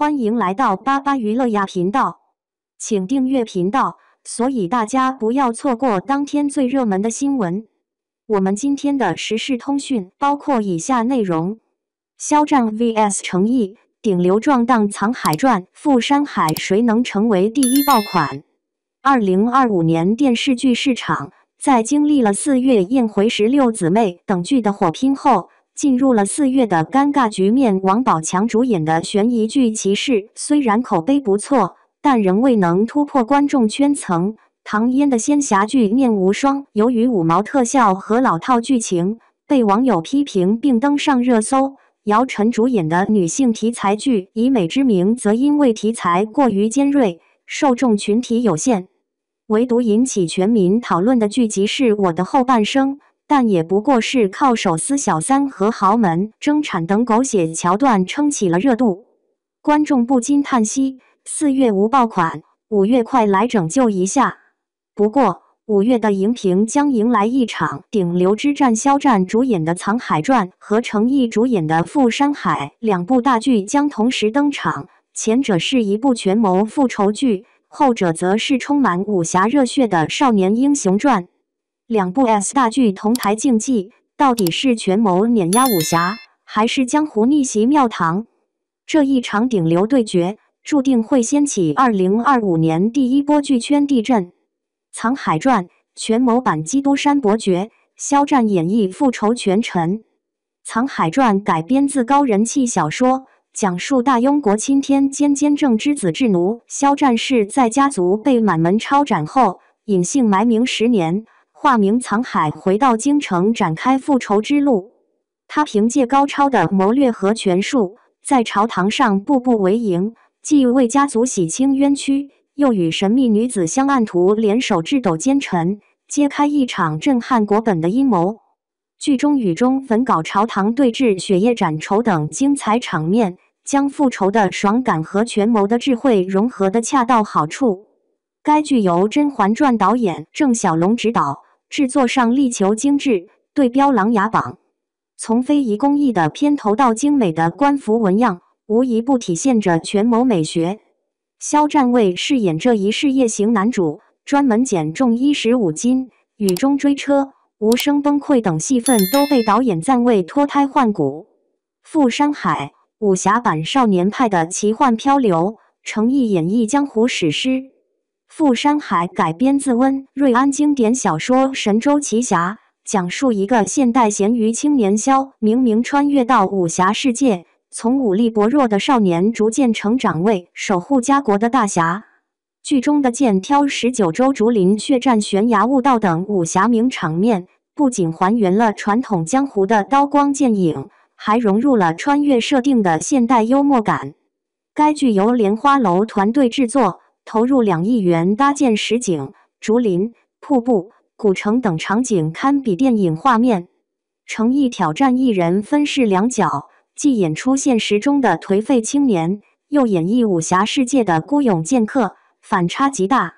欢迎来到巴巴娱乐呀频道，请订阅频道，所以大家不要错过当天最热门的新闻。我们今天的时事通讯包括以下内容：肖战 vs 成毅，顶流撞档《藏海传》，赴山海谁能成为第一爆款？2025年电视剧市场在经历了4月宴回16姊妹等剧的火拼后，进入了4月的尴尬局面。王宝强主演的悬疑剧《骑士》虽然口碑不错，但仍未能突破观众圈层。唐嫣的仙侠剧《念无双》由于五毛特效和老套剧情，被网友批评并登上热搜。姚晨主演的女性题材剧《以美之名》则因为题材过于尖锐，受众群体有限。唯独引起全民讨论的剧集是《我的后半生》，但也不过是靠手撕小三和豪门争产等狗血桥段撑起了热度，观众不禁叹息：4月无爆款，5月快来拯救一下。不过5月的荧屏将迎来一场顶流之战，肖战主演的《藏海传》和成毅主演的《赴山海》两部大剧将同时登场，前者是一部权谋复仇剧，后者则是充满武侠热血的少年英雄传。两部 S 大剧同台竞技，到底是权谋碾压武侠，还是江湖逆袭庙堂？这一场顶流对决注定会掀起2025年第一波剧圈地震。藏海传权谋版基督山伯爵，肖战演绎复仇权臣。藏海传改编自高人气小说，讲述大庸国钦天监监正之子智奴肖战是在家族被满门抄斩后，隐姓埋名10年，化名藏海，回到京城展开复仇之路。他凭借高超的谋略和权术，在朝堂上步步为营，既为家族洗清冤屈，又与神秘女子香案图联手智斗奸臣，揭开一场震撼国本的阴谋。剧中与中焚稿朝堂对峙、血液斩仇等精彩场面，将复仇的爽感和权谋的智慧融合得恰到好处。该剧由《甄嬛传》导演郑晓龙执导，制作上力求精致，对标琅琊榜。从非遗工艺的片头到精美的官服纹样，无一不体现着权谋美学。肖战为饰演这一事业型男主，专门减重15斤，雨中追车、无声崩溃等戏份都被导演赞为脱胎换骨。赴山海武侠版少年派的奇幻漂流，诚意演绎江湖史诗。赴山海改编自温瑞安经典小说《神州奇侠》，讲述一个现代咸鱼青年肖明穿越到武侠世界，从武力薄弱的少年逐渐成长为守护家国的大侠。剧中的剑挑19州竹林血战悬崖悟道等武侠名场面，不仅还原了传统江湖的刀光剑影，还融入了穿越设定的现代幽默感。该剧由莲花楼团队制作，投入2亿元搭建实景、竹林、瀑布、古城等场景，堪比电影画面。诚毅挑战一人分饰2角，既演出现实中的颓废青年，又演绎武侠世界的孤勇剑客，反差极大。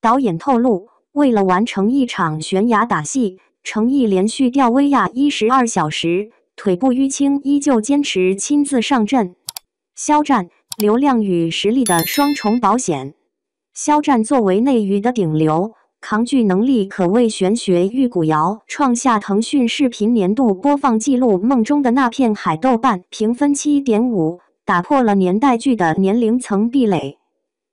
导演透露，为了完成一场悬崖打戏，诚毅连续吊威亚12小时，腿部淤青依旧坚持亲自上阵。肖战流量与实力的双重保险。肖战作为内娱的顶流，扛剧能力可谓玄学玉骨遥，创下腾讯视频年度播放纪录《梦中的那片海》豆瓣评分7.5，打破了年代剧的年龄层壁垒。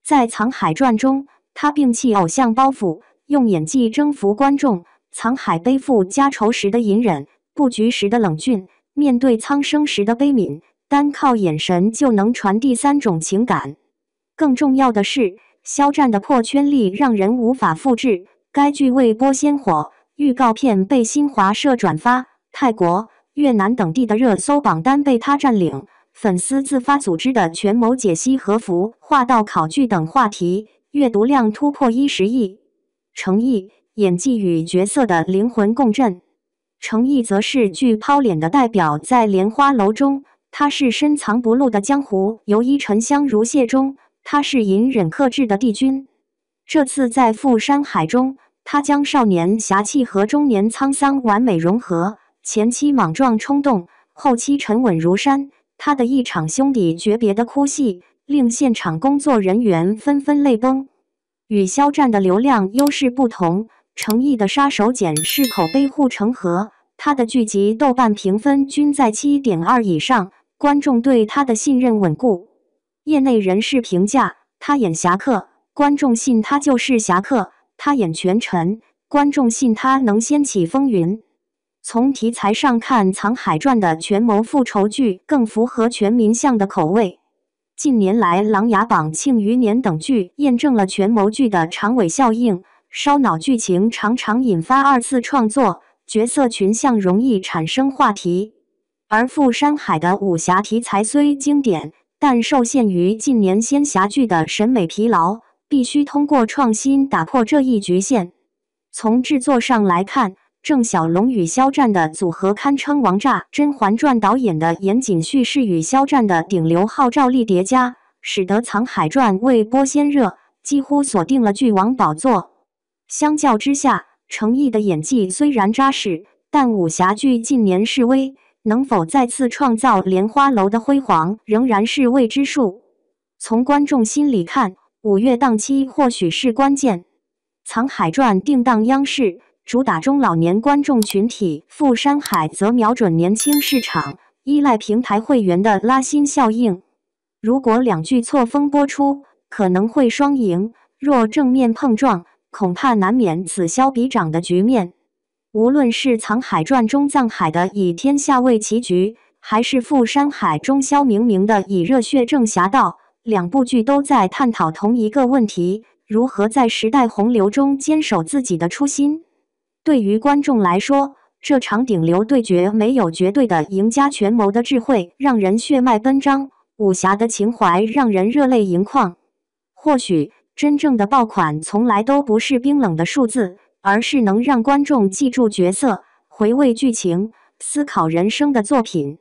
在《藏海传》中，他摒弃偶像包袱，用演技征服观众。藏海背负家仇时的隐忍，布局时的冷峻，面对苍生时的悲悯，单靠眼神就能传递3种情感。更重要的是，肖战的破圈力让人无法复制。该剧未播先火，预告片被新华社转发，泰国、越南等地的热搜榜单被他占领。粉丝自发组织的权谋解析和服化道考据等话题，阅读量突破10亿。成毅演技与角色的灵魂共振。成毅则是剧抛脸的代表，在莲花楼中，他是深藏不露的江湖游医；沉香如屑中，他是隐忍克制的帝君。这次在赴山海中，他将少年侠气和中年沧桑完美融合，前期莽撞冲动，后期沉稳如山。他的一场兄弟诀别的哭戏，令现场工作人员纷纷泪崩。与肖战的流量优势不同，程毅的杀手锏是口碑护城河，他的剧集豆瓣评分均在 7.2 以上，观众对他的信任稳固。业内人士评价，他演侠客，观众信他就是侠客；他演权臣，观众信他能掀起风云。从题材上看，《藏海传》的权谋复仇剧更符合全民向的口味。近年来，《琅琊榜》《庆余年》等剧验证了权谋剧的长尾效应，烧脑剧情常常引发二次创作，角色群像容易产生话题。而《富山海》的武侠题材虽经典，但受限于近年仙侠剧的审美疲劳，必须通过创新打破这一局限。从制作上来看，郑晓龙与肖战的组合堪称王炸，《甄嬛传》导演的严谨叙事与肖战的顶流号召力叠加，使得《藏海传》未播先热，几乎锁定了剧王宝座。相较之下，程毅的演技虽然扎实，但武侠剧近年式微，能否再次创造莲花楼的辉煌，仍然是未知数。从观众心里看，5月档期或许是关键。《藏海传》定档央视，主打中老年观众群体，《富山海》则瞄准年轻市场，依赖平台会员的拉新效应。如果两剧错峰播出，可能会双赢；若正面碰撞，恐怕难免此消彼长的局面。无论是《藏海传》中藏海的以天下为棋局，还是《富山海》中肖明明的以热血正侠道，两部剧都在探讨同一个问题：如何在时代洪流中坚守自己的初心。对于观众来说，这场顶流对决没有绝对的赢家，权谋的智慧让人血脉奔张，武侠的情怀让人热泪盈眶。或许真正的爆款从来都不是冰冷的数字，而是能让观众记住角色、回味剧情、思考人生的作品。